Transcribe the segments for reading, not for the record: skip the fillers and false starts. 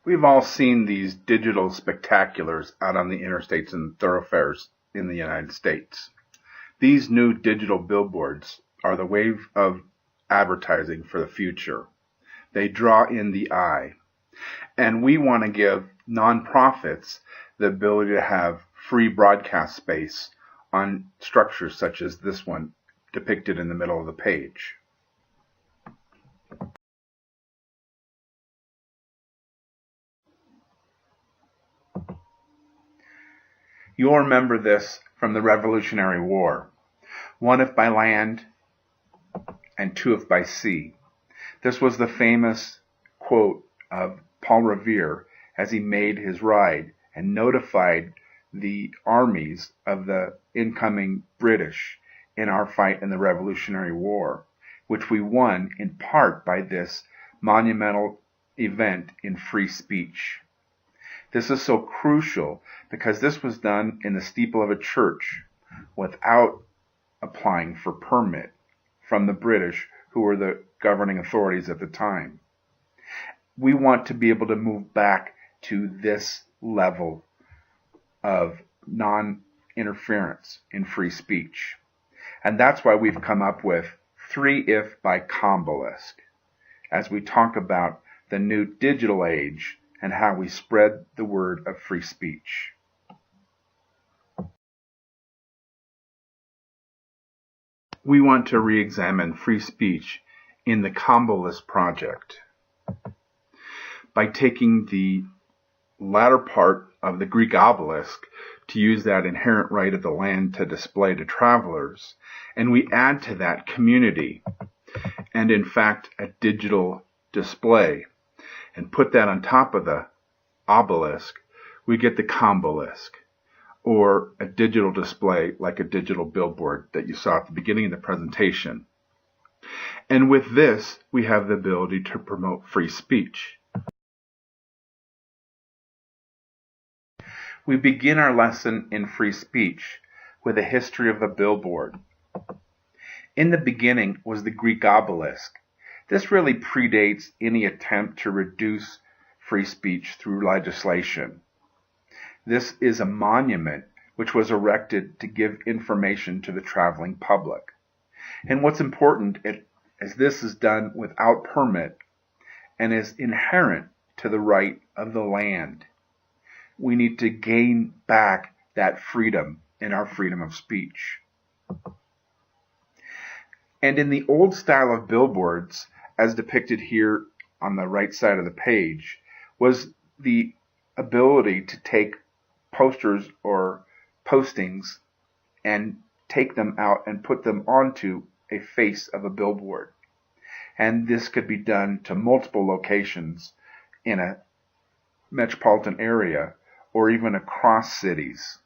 We've all seen these digital spectaculars out on the interstates and thoroughfares in the United States. These new digital billboards are the wave of advertising for the future. They draw in the eye. And we want to give nonprofits the ability to have free broadcast space on structures such as this one depicted in the middle of the page. You'll remember this from the Revolutionary War. 1 if by land and 2 if by sea. This was the famous quote of Paul Revere as he made his ride and notified the armies of the incoming British in our fight in the Revolutionary War, which we won in part by this monumental event in free speech. This is so crucial because this was done in the steeple of a church without applying for permit from the British, who were the governing authorities at the time. We want to be able to move back to this level of non-interference in free speech. And that's why we've come up with 3 if by Combolisk, as we talk about the new digital age and how we spread the word of free speech. We want to re-examine free speech in the Combolisk project by taking the latter part of the Greek obelisk to use that inherent right of the land to display to travelers, and we add to that community and in fact a digital display and put that on top of the obelisk. We get the Combolisk, or a digital display like a digital billboard that you saw at the beginning of the presentation. And with this, we have the ability to promote free speech. We begin our lesson in free speech with a history of the billboard. In the beginning was the Greek obelisk. This really predates any attempt to reduce free speech through legislation. This is a monument which was erected to give information to the traveling public. And what's important is this is done without permit and is inherent to the right of the land. We need to gain back that freedom in our freedom of speech. And in the old style of billboards, as depicted here on the right side of the page, was the ability to take posters or postings and take them out and put them onto a face of a billboard. And this could be done to multiple locations in a metropolitan area or even across cities.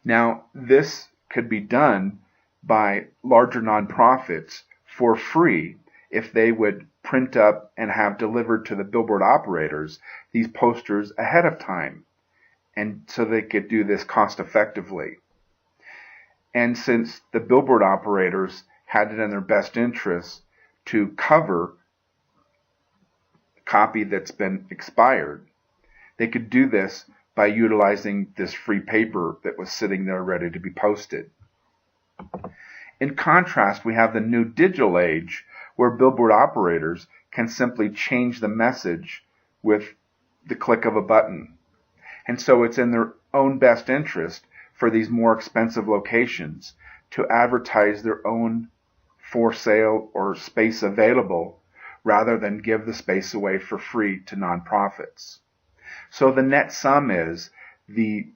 Now, this could be done by larger nonprofits for free if they would print up and have delivered to the billboard operators these posters ahead of time, and so they could do this cost effectively. And since the billboard operators had it in their best interest to cover a copy that's been expired, they could do this by utilizing this free paper that was sitting there ready to be posted. In contrast, we have the new digital age where billboard operators can simply change the message with the click of a button. And so it's in their own best interest for these more expensive locations to advertise their own for sale or space available rather than give the space away for free to nonprofits. So the net sum is the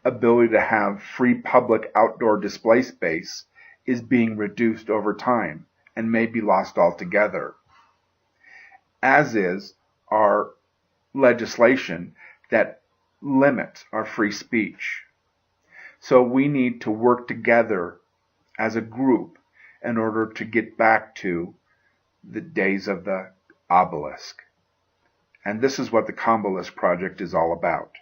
ability to have free public outdoor display space is being reduced over time and may be lost altogether, as is our legislation that limits our free speech. So we need to work together as a group in order to get back to the days of the obelisk. And this is what the Combolisk Project is all about.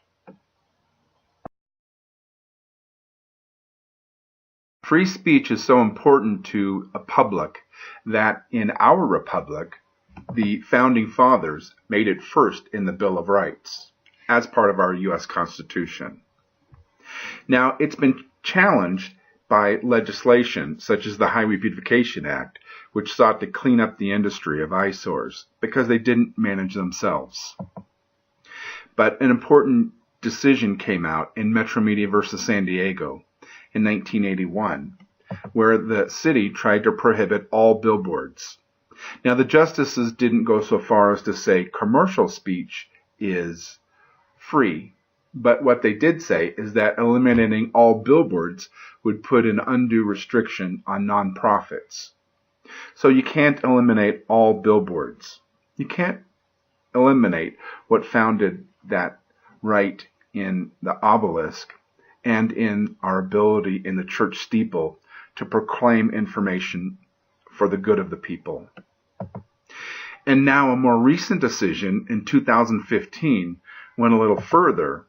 Free speech is so important to a public that in our republic, the Founding Fathers made it first in the Bill of Rights as part of our U.S. Constitution. Now, it's been challenged by legislation such as the Highway Beautification Act, which sought to clean up the industry of eyesores because they didn't manage themselves. But an important decision came out in Metro Media versus San Diego in 1981, where the city tried to prohibit all billboards. Now, the justices didn't go so far as to say commercial speech is free, but what they did say is that eliminating all billboards would put an undue restriction on nonprofits. So you can't eliminate all billboards. You can't eliminate what founded that right in the obelisk and in our ability in the church steeple to proclaim information for the good of the people. And now a more recent decision in 2015 went a little further,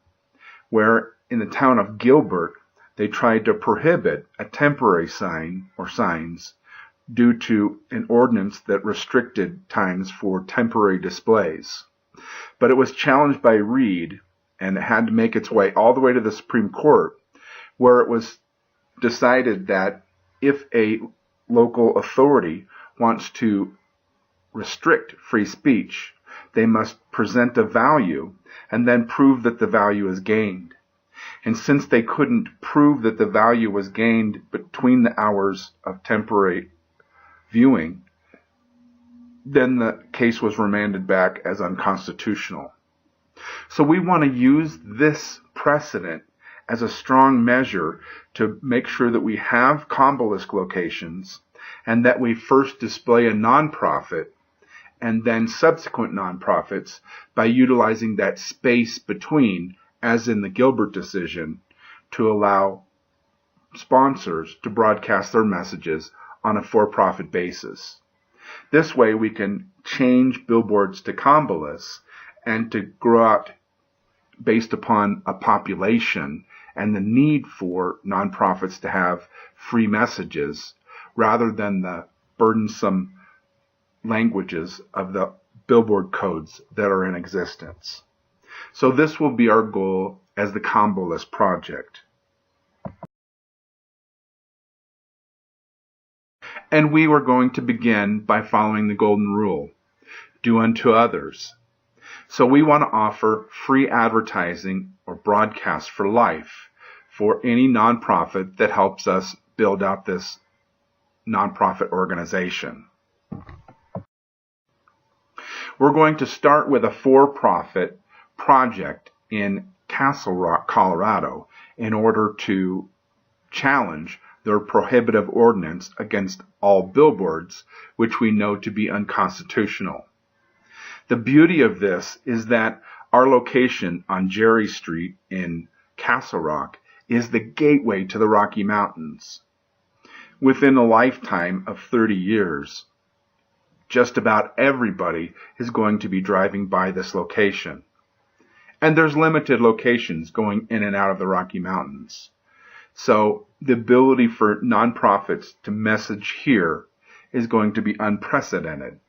where in the town of Gilbert, they tried to prohibit a temporary sign or signs due to an ordinance that restricted times for temporary displays. But it was challenged by Reed, and it had to make its way all the way to the Supreme Court, where it was decided that if a local authority wants to restrict free speech, they must present a value and then prove that the value is gained. And since they couldn't prove that the value was gained between the hours of temporary viewing, then the case was remanded back as unconstitutional. So we want to use this precedent as a strong measure to make sure that we have Combolisk locations and that we first display a nonprofit and then subsequent nonprofits by utilizing that space between, as in the Gilbert decision, to allow sponsors to broadcast their messages on a for-profit basis. This way we can change billboards to Combolisks and to grow out based upon a population and the need for nonprofits to have free messages rather than the burdensome languages of the billboard codes that are in existence. So this will be our goal as the Combolisk Project. And we were going to begin by following the golden rule, do unto others. So we want to offer free advertising or broadcast for life for any nonprofit that helps us build out this nonprofit organization. We're going to start with a for-profit project in Castle Rock, Colorado, in order to challenge their prohibitive ordinance against all billboards, which we know to be unconstitutional. The beauty of this is that our location on Jerry Street in Castle Rock is the gateway to the Rocky Mountains. Within a lifetime of 30 years, just about everybody is going to be driving by this location. And there's limited locations going in and out of the Rocky Mountains. So the ability for nonprofits to message here is going to be unprecedented,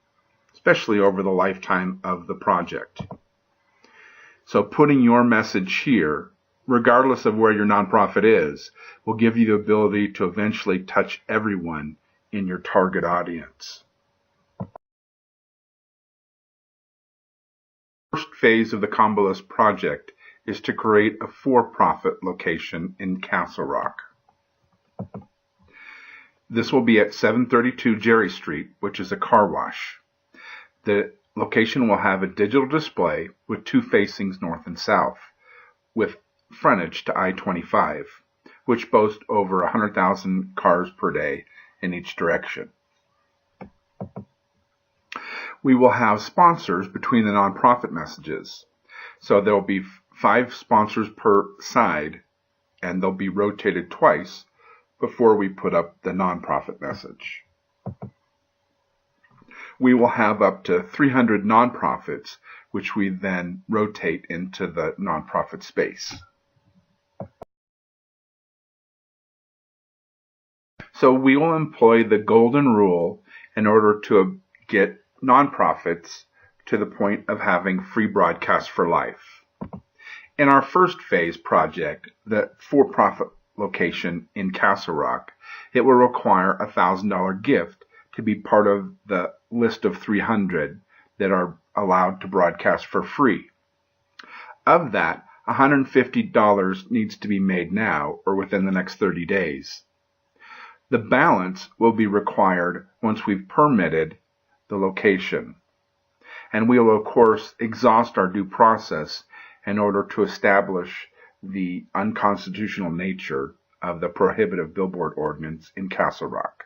especially over the lifetime of the project. So putting your message here, regardless of where your nonprofit is, will give you the ability to eventually touch everyone in your target audience. The first phase of the Combolisk project is to create a for-profit location in Castle Rock. This will be at 732 Jerry Street, which is a car wash. The location will have a digital display with two facings north and south, with frontage to I-25, which boasts over 100,000 cars per day in each direction. We will have sponsors between the nonprofit messages. So there will be 5 sponsors per side, and they'll be rotated twice before we put up the nonprofit message. We will have up to 300 nonprofits, which we then rotate into the nonprofit space. So we will employ the golden rule in order to get nonprofits to the point of having free broadcast for life. In our first phase project, the for-profit location in Castle Rock, it will require a $1,000 gift to be part of the list of 300 that are allowed to broadcast for free. Of that, $150 needs to be made now or within the next 30 days. The balance will be required once we've permitted the location. And we will, of course, exhaust our due process in order to establish the unconstitutional nature of the prohibitive billboard ordinance in Castle Rock.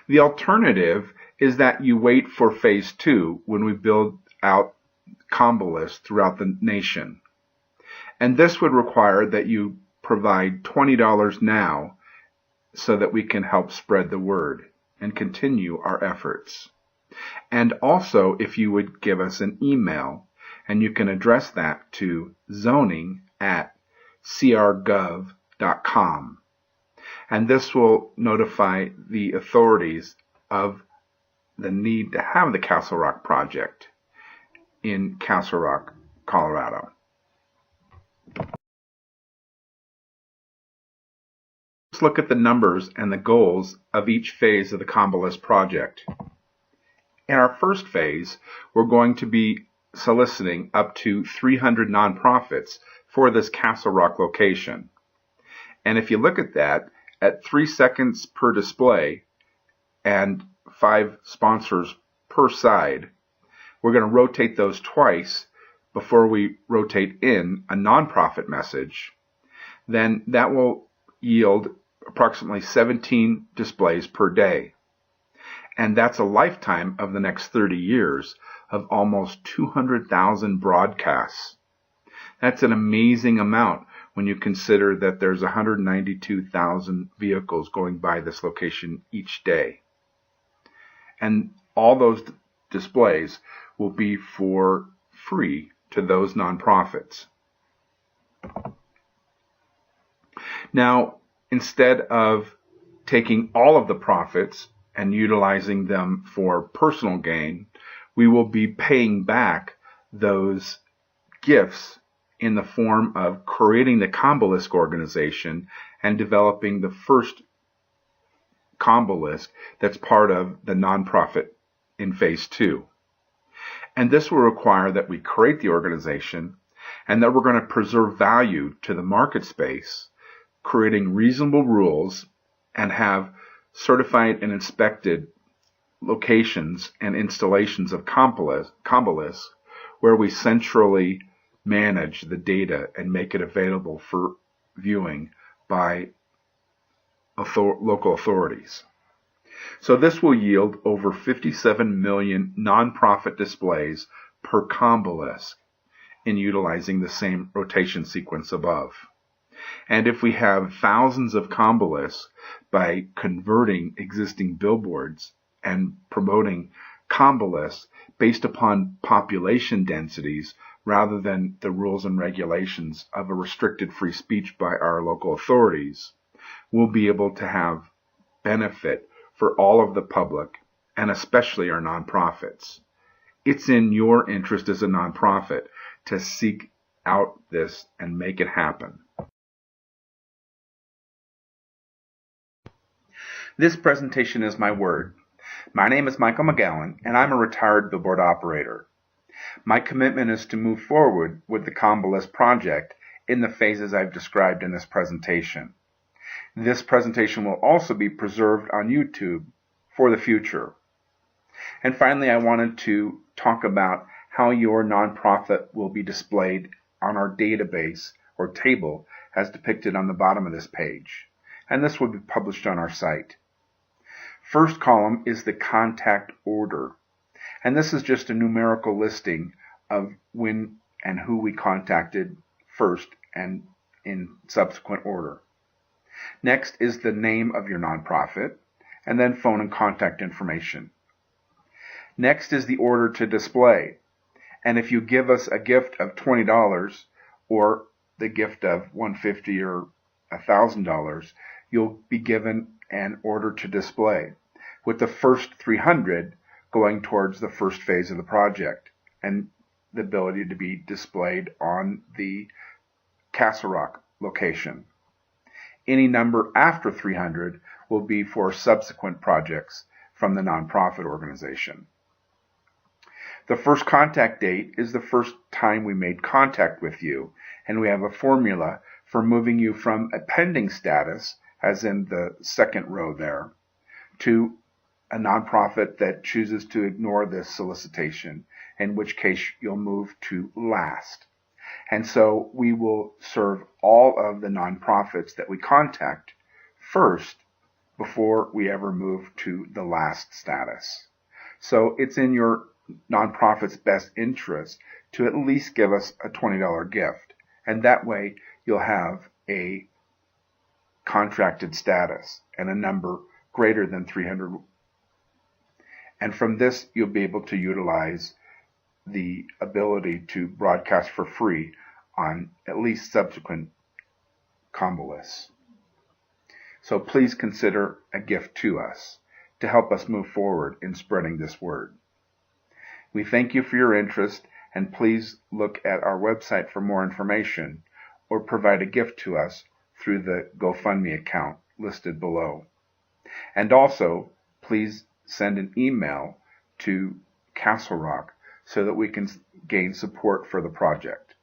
The alternative is that you wait for phase 2 when we build out Combolisks throughout the nation. And this would require that you provide $20 now so that we can help spread the word and continue our efforts. And also, if you would give us an email, and you can address that to zoning@crgov.com. And this will notify the authorities of the need to have the Castle Rock project in Castle Rock, Colorado. Let's look at the numbers and the goals of each phase of the Combolisk project. In our first phase, we're going to be soliciting up to 300 nonprofits for this Castle Rock location. And if you look at that, at 3 seconds per display and 5 sponsors per side, we're going to rotate those twice before we rotate in a nonprofit message. Then that will yield approximately 17 displays per day. And that's a lifetime of the next 30 years of almost 200,000 broadcasts. That's an amazing amount when you consider that there's 192,000 vehicles going by this location each day. And all those displays will be for free to those nonprofits. Now, instead of taking all of the profits and utilizing them for personal gain, we will be paying back those gifts in the form of creating the Combolisk Organization and developing the first Combolisk that's part of the nonprofit in phase 2. And this will require that we create the organization and that we're going to preserve value to the market space, creating reasonable rules, and have certified and inspected locations and installations of Combolisks where we centrally manage the data and make it available for viewing by local authorities. So this will yield over 57 million nonprofit displays per Combolisk in utilizing the same rotation sequence above. And if we have thousands of Combolisks by converting existing billboards and promoting Combolisks based upon population densities rather than the rules and regulations of a restricted free speech by our local authorities, we'll be able to have benefit for all of the public and especially our nonprofits. It's in your interest as a nonprofit to seek out this and make it happen. This presentation is my word. My name is Michael McGowan, and I'm a retired billboard operator. My commitment is to move forward with the Combolisk project in the phases I've described in this presentation. This presentation will also be preserved on YouTube for the future. And finally, I wanted to talk about how your nonprofit will be displayed on our database or table as depicted on the bottom of this page. And this will be published on our site. First column is the contact order. And this is just a numerical listing of when and who we contacted first and in subsequent order. Next is the name of your nonprofit, and then phone and contact information. Next is the order to display. And if you give us a gift of $20 or the gift of $150 or $1,000, you'll be given an order to display. with the first 300 going towards the first phase of the project and the ability to be displayed on the Castle Rock location. Any number after 300 will be for subsequent projects from the nonprofit organization. The first contact date is the first time we made contact with you, and we have a formula for moving you from a pending status, as in the second row there, to a nonprofit that chooses to ignore this solicitation, in which case you'll move to last. And so we will serve all of the nonprofits that we contact first before we ever move to the last status. So it's in your nonprofit's best interest to at least give us a $20 gift. And that way you'll have a contracted status and a number greater than 300. And from this, you'll be able to utilize the ability to broadcast for free on at least subsequent Combolisks. So please consider a gift to us to help us move forward in spreading this word. We thank you for your interest, and please look at our website for more information or provide a gift to us through the GoFundMe account listed below. And also, please send an email to Castle Rock so that we can gain support for the project.